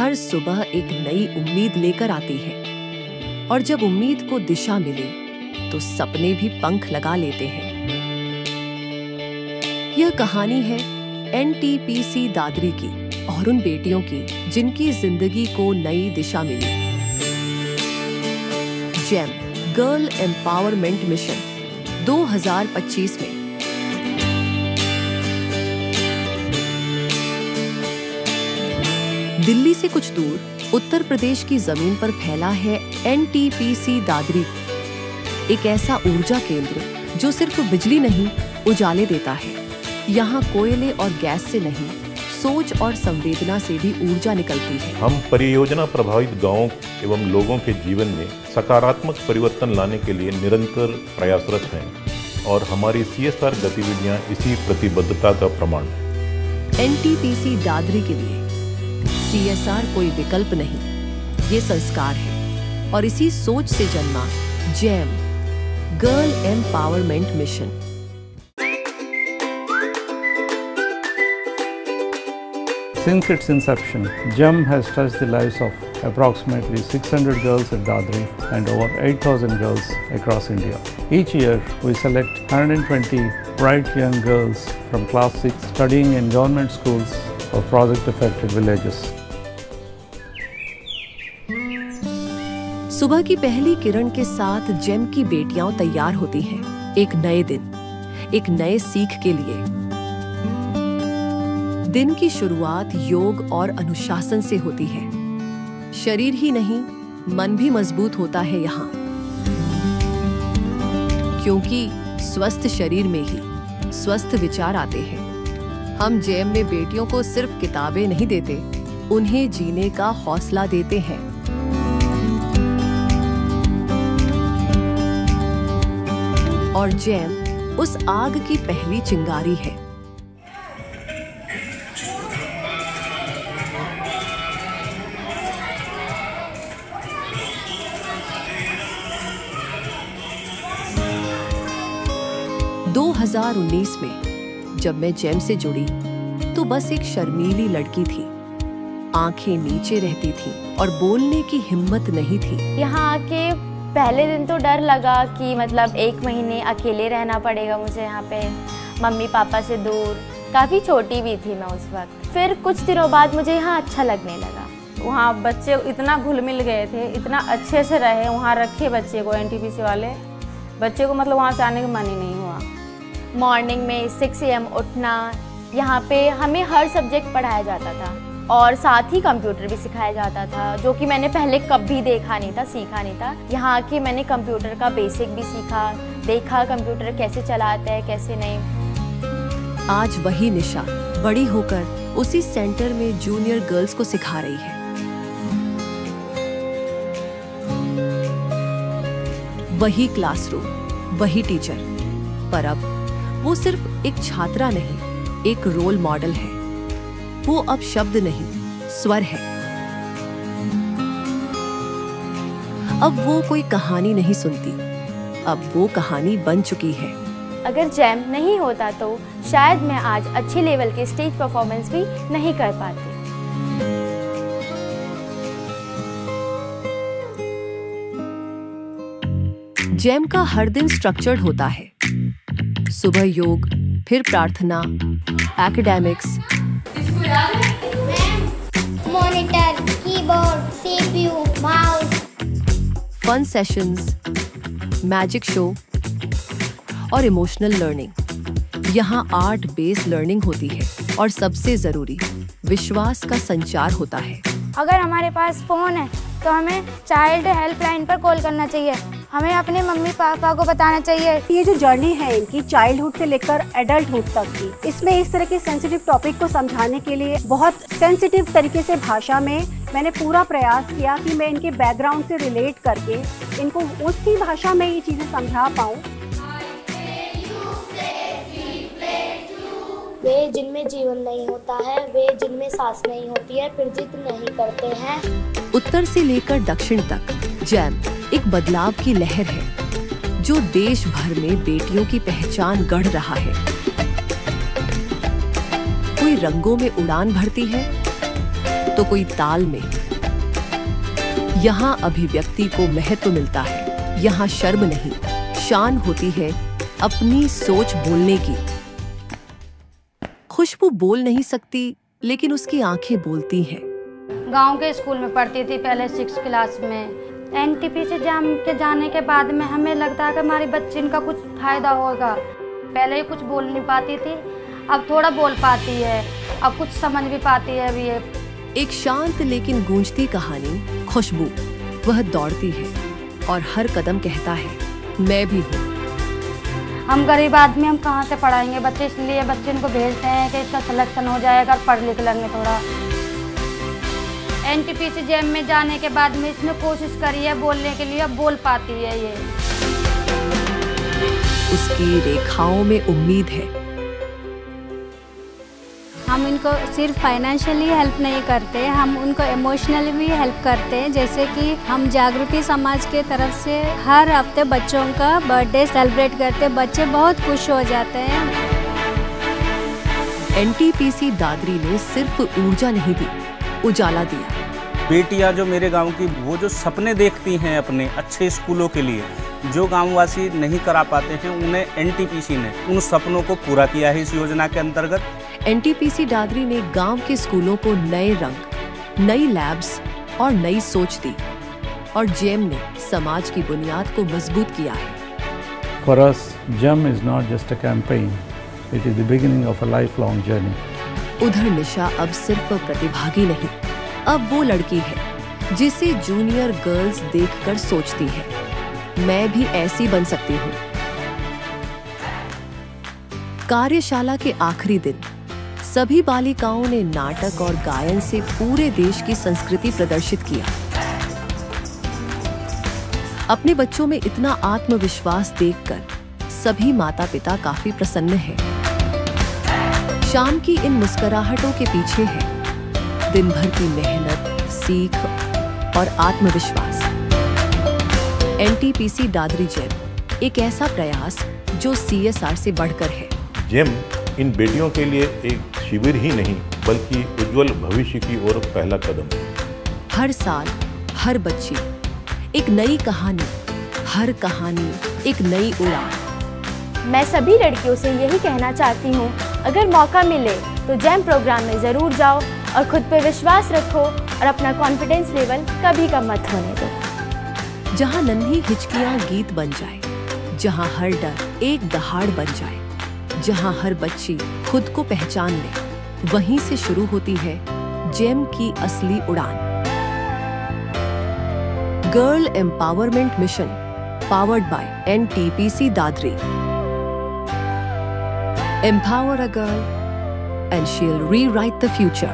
हर सुबह एक नई उम्मीद लेकर आती है, और जब उम्मीद को दिशा मिले तो सपने भी पंख लगा लेते हैं। यह कहानी है एनटीपीसी दादरी की और उन बेटियों की जिनकी जिंदगी को नई दिशा मिली। जेम गर्ल एम्पावरमेंट मिशन 2025 में दिल्ली से कुछ दूर उत्तर प्रदेश की जमीन पर फैला है एनटीपीसी दादरी, एक ऐसा ऊर्जा केंद्र जो सिर्फ बिजली नहीं उजाले देता है। यहाँ कोयले और गैस से नहीं, सोच और संवेदना से भी ऊर्जा निकलती है। हम परियोजना प्रभावित गांवों एवं लोगों के जीवन में सकारात्मक परिवर्तन लाने के लिए निरंतर प्रयासरत हैं और हमारी CSR गतिविधियां इसी प्रतिबद्धता का प्रमाण है। एनटीपीसी दादरी के लिए CSR कोई विकल्प नहीं, ये संस्कार है और इसी सोच से जन्मा gem girl empowerment mission. Since its inception, GEM has touched the lives of approximately 600 girls at Dadri and over 8,000 girls across India. Each year, we select 120 bright young girls from class 6 studying in government schools of project-affected villages. सुबह की पहली किरण के साथ GeM की बेटियां तैयार होती हैं, एक नए दिन, एक नए सीख के लिए। दिन की शुरुआत योग और अनुशासन से होती है। शरीर ही नहीं, मन भी मजबूत होता है यहाँ, क्योंकि स्वस्थ शरीर में ही स्वस्थ विचार आते हैं। हम जेम में बेटियों को सिर्फ किताबें नहीं देते, उन्हें जीने का हौसला देते हैं। और जेम उस आग की पहली चिंगारी है। दो 2019 में जब मैं जेम से जुड़ी तो बस एक शर्मीली लड़की थी, आंखें नीचे रहती थी और बोलने की हिम्मत नहीं थी। यहाँ आके पहले दिन तो डर लगा कि मतलब 1 महीने अकेले रहना पड़ेगा मुझे यहाँ पे, मम्मी पापा से दूर। काफ़ी छोटी भी थी मैं उस वक्त। फिर कुछ दिनों बाद मुझे यहाँ अच्छा लगने लगा। वहाँ बच्चे इतना घुल मिल गए थे, इतना अच्छे से रहे, वहाँ रखे बच्चे को एनटीपीसी वाले बच्चे को, मतलब वहाँ से आने का मन ही नहीं हुआ। मॉर्निंग में 6 AM उठना, यहाँ पे हमें हर सब्जेक्ट पढ़ाया जाता था और साथ ही कंप्यूटर भी सिखाया जाता था, जो कि मैंने पहले कभी देखा नहीं था, सीखा नहीं था। यहाँ आके मैंने कंप्यूटर का बेसिक भी सीखा, देखा कंप्यूटर कैसे चलाते हैं कैसे नहीं। आज वही निशा बड़ी होकर उसी सेंटर में जूनियर गर्ल्स को सिखा रही है। वही क्लासरूम, वही टीचर, पर अब वो सिर्फ एक छात्रा नहीं, एक रोल मॉडल है। वो अब शब्द नहीं, स्वर है। अब वो कोई कहानी नहीं सुनती, अब वो कहानी बन चुकी है। अगर जेम नहीं होता तो शायद मैं आज अच्छे लेवल के स्टेज परफॉर्मेंस भी नहीं कर पाती। जेम का हर दिन स्ट्रक्चर्ड होता है। सुबह योग, फिर प्रार्थना, academics, monitor, keyboard, CPU, mouse, fun sessions, magic show और इमोशनल लर्निंग। यहाँ आर्ट बेस्ड लर्निंग होती है और सबसे जरूरी विश्वास का संचार होता है। अगर हमारे पास फ़ोन है तो हमें चाइल्ड हेल्पलाइन पर कॉल करना चाहिए। हमें अपने मम्मी पापा को बताना चाहिए। ये जो जर्नी है इनकी चाइल्डहुड से लेकर एडल्टहुड तक की, इसमें इस तरह के सेंसिटिव टॉपिक को समझाने के लिए बहुत सेंसिटिव तरीके से भाषा में मैंने पूरा प्रयास किया कि मैं इनके बैकग्राउंड से रिलेट करके इनको उसी भाषा में ये चीज़ें समझा पाऊँ। वे जिनमें जीवन नहीं होता है, वे जिनमें सांस नहीं होती है, फिर जिद नहीं करते हैं। उत्तर से लेकर दक्षिण तक जेम एक बदलाव की लहर है जो देश भर में बेटियों की पहचान गढ़ रहा है। कोई रंगों में उड़ान भरती है तो कोई ताल में। यहाँ अभिव्यक्ति को महत्व मिलता है। यहाँ शर्म नहीं, शान होती है अपनी सोच बोलने की। खुशबू बोल नहीं सकती, लेकिन उसकी आंखें बोलती हैं। गांव के स्कूल में पढ़ती थी पहले 6 क्लास में। एनटीपीसी एग्जाम के जाने के बाद में हमें लगता है कि हमारी बच्ची का कुछ फायदा होगा। पहले ही कुछ बोल नहीं पाती थी, अब थोड़ा बोल पाती है, अब कुछ समझ भी पाती है अभी ये। एक शांत लेकिन गूंजती कहानी खुशबू। वह दौड़ती है और हर कदम कहता है, मैं भी हूँ। हम गरीब आदमी, हम कहाँ से पढ़ाएंगे बच्चे, इसलिए बच्चे इनको भेजते हैं कि इसका सिलेक्शन हो जाएगा, पढ़ लिख लेंगे थोड़ा। एनटीपीसी एग्जाम में जाने के बाद में इसने कोशिश करी है बोलने के लिए, अब बोल पाती है ये। उसकी रेखाओं में उम्मीद है। हम इनको सिर्फ फाइनेंशियली हेल्प नहीं करते, हम उनको इमोशनली भी हेल्प करते हैं। जैसे कि हम जागृति समाज के तरफ से हर हफ्ते बच्चों का बर्थडे सेलिब्रेट करते हैं, बच्चे बहुत खुश हो जाते हैं। एनटीपीसी दादरी ने सिर्फ ऊर्जा नहीं दी, उजाला दिया। बेटियां जो मेरे गांव की, वो जो सपने देखती हैं अपने अच्छे स्कूलों के लिए, जो गांववासी नहीं करा पाते हैं, उन्हें एनटीपीसी ने उन सपनों को पूरा किया है इस योजना के अंतर्गत। एनटीपीसी दादरी ने गांव के स्कूलों को नए रंग, नई लैब्स और नई सोच दी, और जेम ने समाज की बुनियाद को मजबूत किया है। For us, GEM is not just a campaign, it is the beginning of a lifelong journey. उधर निशा अब सिर्फ प्रतिभागी नहीं, अब वो लड़की है जिसे जूनियर गर्ल्स देखकर सोचती है, मैं भी ऐसी बन सकती हूँ। कार्यशाला के आखिरी दिन सभी बालिकाओं ने नाटक और गायन से पूरे देश की संस्कृति प्रदर्शित किया। अपने बच्चों में इतना आत्मविश्वास देखकर सभी माता पिता काफी प्रसन्न हैं। शाम की इन मुस्कुराहटों के पीछे है दिन भर की मेहनत, सीख और आत्मविश्वास। एनटीपीसी दादरी जेम एक ऐसा प्रयास जो CSR से बढ़कर है। जेम इन बेटियों के लिए एक शिविर ही नहीं, बल्कि उज्जवल भविष्य की ओर पहला कदम है। हर साल हर बच्ची एक नई कहानी, हर कहानी एक नई उड़ान। मैं सभी लड़कियों से यही कहना चाहती हूँ, अगर मौका मिले तो जेम प्रोग्राम में ज़रूर जाओ और खुद पे विश्वास रखो और अपना कॉन्फिडेंस लेवल कभी कम मत होने दो। जहाँ नन्ही हिचकियाँ गीत बन जाए, जहाँ हर डर एक दहाड़ बन जाए, जहाँ हर बच्ची खुद को पहचान ले, वहीं से शुरू होती है जेम की असली उड़ान। Girl empowerment mission powered by NTPC Dadri. Empower a girl and she'll rewrite the future.